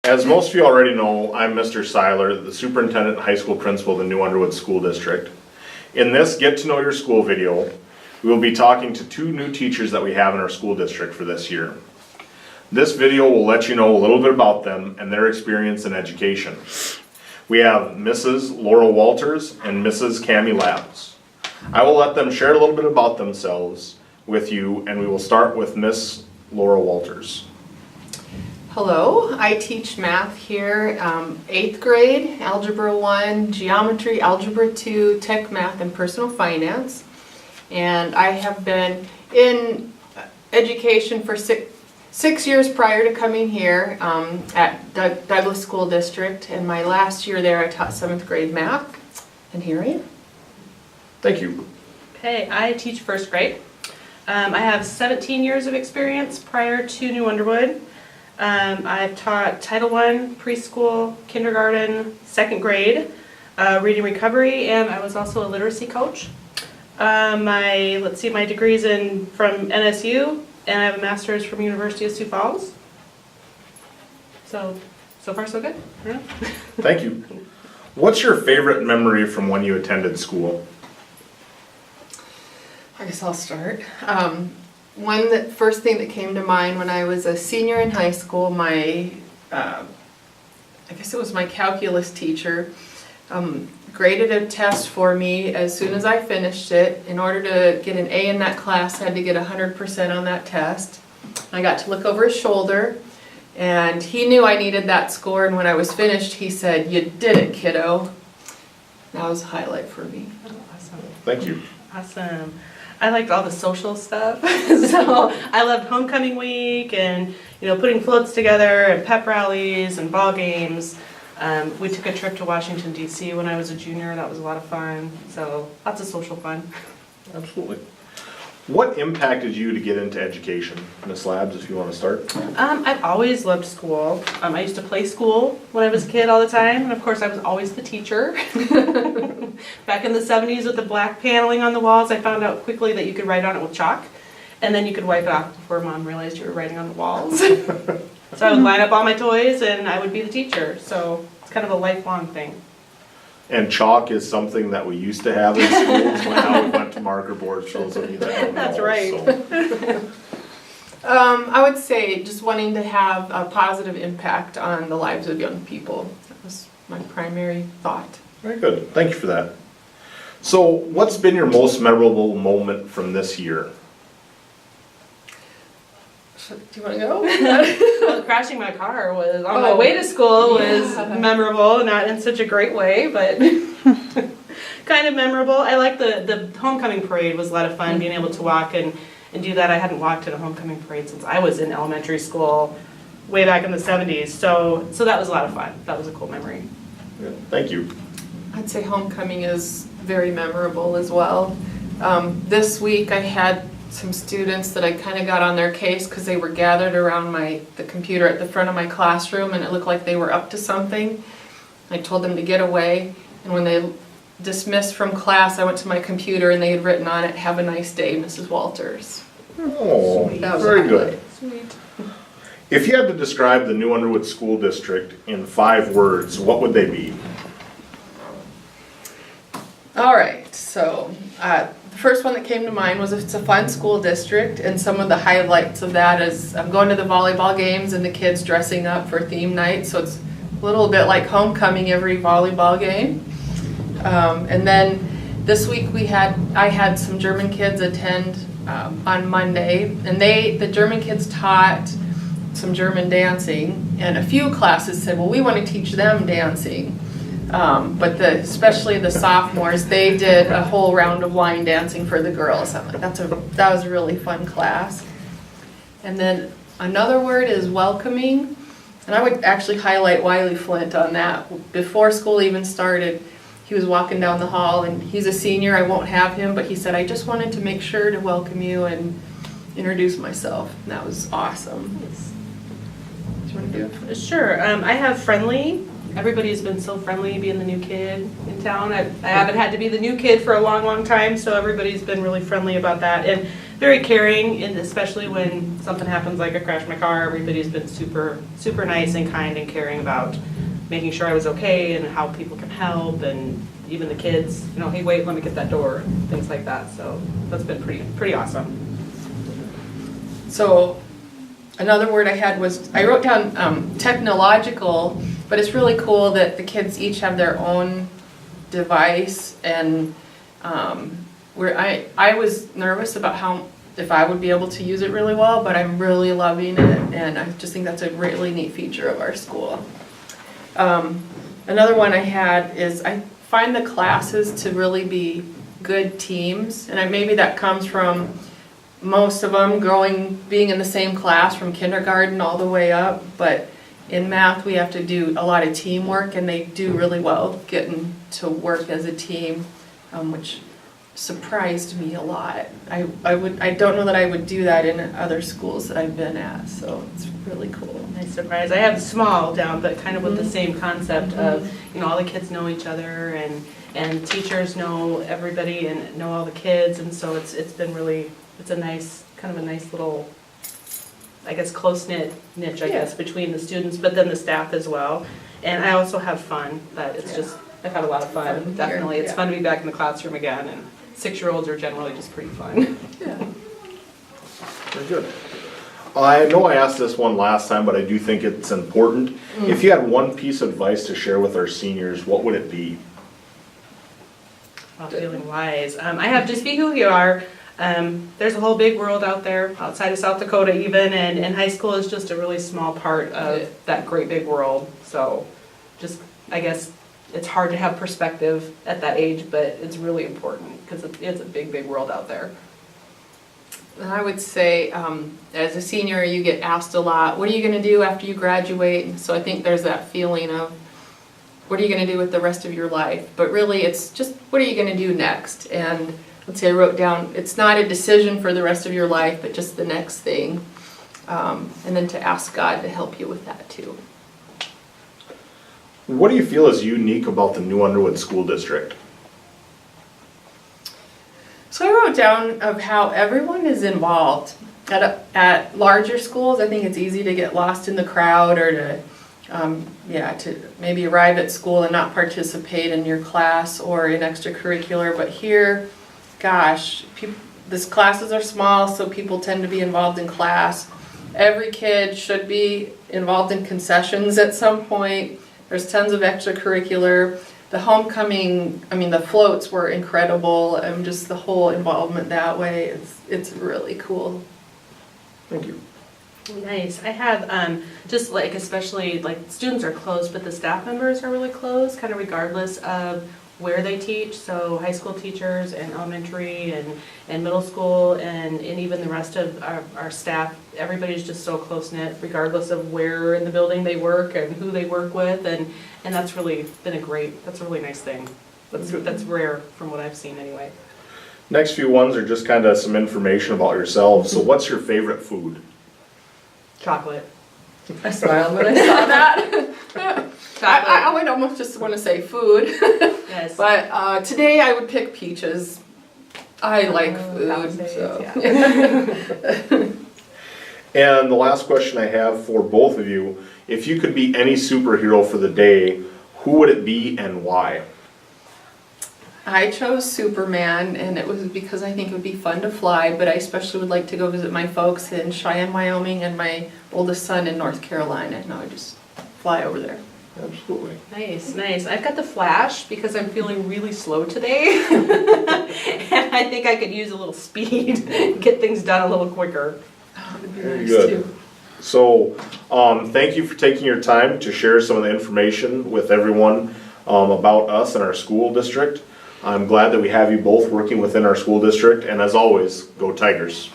As most of you already know, I'm Mr. Seiler, the Superintendent and High School Principal of the New Underwood School District. In this Get to Know Your School video, we will be talking to two new teachers that we have in our school district for this year. This video will let you know a little bit about them and their experience in education. We have Mrs. Laura Walters and Mrs. Cami Labs. I will let them share a little bit about themselves with you, and we will start with Miss Laura Walters. Hello, I teach math here, 8th grade, Algebra 1, Geometry, Algebra 2, Tech Math, and Personal Finance. And I have been in education for six years prior to coming here at Douglas School District. And my last year there I taught 7th grade math, and here I am. Thank you. Okay, I teach 1st grade. I have 17 years of experience prior to New Underwood. I've taught Title I, preschool, kindergarten, 2nd grade, reading recovery, and I was also a literacy coach. My degree's from NSU, and I have a master's from University of Sioux Falls. So far so good. Yeah. Thank you. What's your favorite memory from when you attended school? I guess I'll start. First thing that came to mind when I was a senior in high school, my calculus teacher graded a test for me as soon as I finished it. In order to get an A in that class, I had to get 100% on that test. I got to look over his shoulder, and he knew I needed that score, and when I was finished, he said, "You did it, kiddo." That was a highlight for me. Oh, awesome. Thank you. Awesome. I liked all the social stuff, so I loved homecoming week and putting floats together and pep rallies and ball games. We took a trip to Washington D.C. when I was a junior. That was a lot of fun. So lots of social fun. Absolutely. What impacted you to get into education? Miss Labs, if you want to start. I've always loved school. I used to play school when I was a kid all the time, and of course I was always the teacher. Back in the 70s with the black paneling on the walls, I found out quickly that you could write on it with chalk, and then you could wipe it off before Mom realized you were writing on the walls. So I would line up all my toys and I would be the teacher, so it's kind of a lifelong thing. And chalk is something that we used to have in schools, but now we went to marker boards for those of you that don't know. That's right. So. I would say just wanting to have a positive impact on the lives of young people. That was my primary thought. Very good. Thank you for that. So, what's been your most memorable moment from this year? Do you want to go? Well, crashing my car was on my way to school was memorable, not in such a great way, but kind of memorable. I like the homecoming parade was a lot of fun, being able to walk and do that. I hadn't walked in a homecoming parade since I was in elementary school way back in the 70s, so that was a lot of fun. That was a cool memory. Good. Thank you. I'd say homecoming is very memorable as well. This week I had some students that I kind of got on their case because they were gathered around the computer at the front of my classroom, and it looked like they were up to something. I told them to get away, and when they dismissed from class, I went to my computer and they had written on it, "Have a nice day, Mrs. Walters." Oh, That was a very highlight. good. Sweet. If you had to describe the New Underwood School District in 5 words, what would they be? All right, so the first one that came to mind was it's a fun school district, and some of the highlights of that is I'm going to the volleyball games and the kids dressing up for theme night, so it's a little bit like homecoming every volleyball game. And then this week I had some German kids attend on Monday, and the German kids taught some German dancing, and a few classes said, well, we want to teach them dancing. But especially the sophomores, they did a whole round of line dancing for the girls. I'm like, that was a really fun class. And then another word is welcoming, and I would actually highlight Wiley Flint on that. Before school even started, he was walking down the hall, and he's a senior. I won't have him, but he said, I just wanted to make sure to welcome you and introduce myself. And that was awesome. Nice. Do you want to do it? Sure. I have friendly. Everybody's been so friendly being the new kid in town. I haven't had to be the new kid for a long, long time, so everybody's been really friendly about that. And very caring, and especially when something happens like I crashed my car, everybody's been super, super nice and kind and caring about making sure I was okay and how people can help, and even the kids, you know, hey, wait, let me get that door, and things like that. So that's been pretty awesome. So another word I had was, I wrote down technological, but it's really cool that the kids each have their own device, and where I was nervous about how, if I would be able to use it really well, but I'm really loving it, and I just think that's a really neat feature of our school. Another one I had is, I find the classes to really be good teams, and maybe that comes from most of them being in the same class from kindergarten all the way up, but in math we have to do a lot of teamwork, and they do really well getting to work as a team, which surprised me a lot. I don't know that I would do that in other schools that I've been at, so it's really cool. Nice surprise. I have small down, but kind of with the same concept of, you know, all the kids know each other, and teachers know everybody and know all the kids, and so it's been really, it's a nice, kind of a nice little, I guess, close-knit niche, I guess, between the students, but then the staff as well. And I also have fun, but it's just, I've had a lot of fun, definitely. It's fun to be back in the classroom again, and 6-year-olds are generally just pretty fun. Yeah. Very good. I know I asked this one last time, but I do think it's important. If you had one piece of advice to share with our seniors, what would it be? While feeling wise. I have just be who you are. There's a whole big world out there, outside of South Dakota even, and high school is just a really small part of that great big world. So just, I guess, it's hard to have perspective at that age, but it's really important because it's a big, big world out there. And I would say, as a senior, you get asked a lot, what are you going to do after you graduate? And so I think there's that feeling of, what are you going to do with the rest of your life? But really, it's just, what are you going to do next? And let's say I wrote down, it's not a decision for the rest of your life, but just the next thing. And then to ask God to help you with that too. What do you feel is unique about the New Underwood School District? So I wrote down of how everyone is involved. At larger schools, I think it's easy to get lost in the crowd, or to maybe arrive at school and not participate in your class or in extracurricular. But here, gosh, these classes are small, so people tend to be involved in class. Every kid should be involved in concessions at some point. There's tons of extracurricular. The homecoming, the floats were incredible, and just the whole involvement that way, it's really cool. Thank you. Nice. I have just like, especially like students are close, but the staff members are really close, kind of regardless of where they teach. So high school teachers and elementary and middle school and even the rest of our staff, everybody's just so close-knit regardless of where in the building they work and who they work with, and that's really been that's a really nice thing. That's rare from what I've seen anyway. Next few ones are just kind of some information about yourselves. So what's your favorite food? Chocolate. I smiled when I saw that. Chocolate. I would almost just want to say food. Yes. But today I would pick peaches. I like food. So. Yeah. And the last question I have for both of you, if you could be any superhero for the day, who would it be and why? I chose Superman, and it was because I think it would be fun to fly, but I especially would like to go visit my folks in Cheyenne, Wyoming, and my oldest son in North Carolina, and I would just fly over there. Absolutely. Nice, nice. I've got the Flash because I'm feeling really slow today. And I think I could use a little speed, get things done a little quicker. Oh, that'd be Very nice good. too. So, thank you for taking your time to share some of the information with everyone about us and our school district. I'm glad that we have you both working within our school district, and as always, go Tigers.